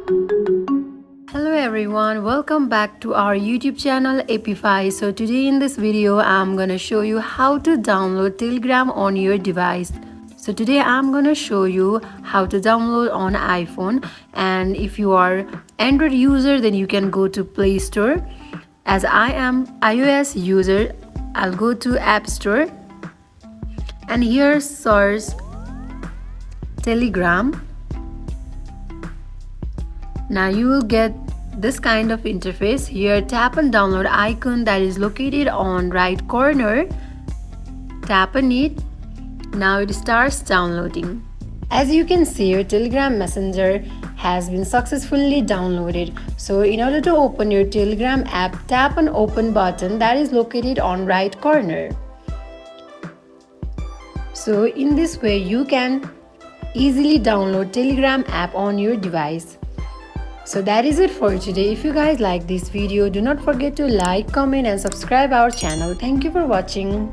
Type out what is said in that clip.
Hello everyone, welcome back to our YouTube channel Epify. So today in this video I'm gonna show you how to download Telegram on your device. So today I'm gonna show you how to download on iPhone, and if you are Android user then you can go to Play Store. As I am iOS user, I'll go to App Store and here search Telegram. Now you will get this kind of interface. Here tap on download icon that is located on right corner. Tap on it. Now it starts downloading. As you can see, your Telegram Messenger has been successfully downloaded. So in order to open your Telegram app, tap on open button that is located on right corner. So in this way you can easily download Telegram app on your device. So that is it for today. If you guys like this video, do not forget to like, comment and subscribe our channel. Thank you for watching.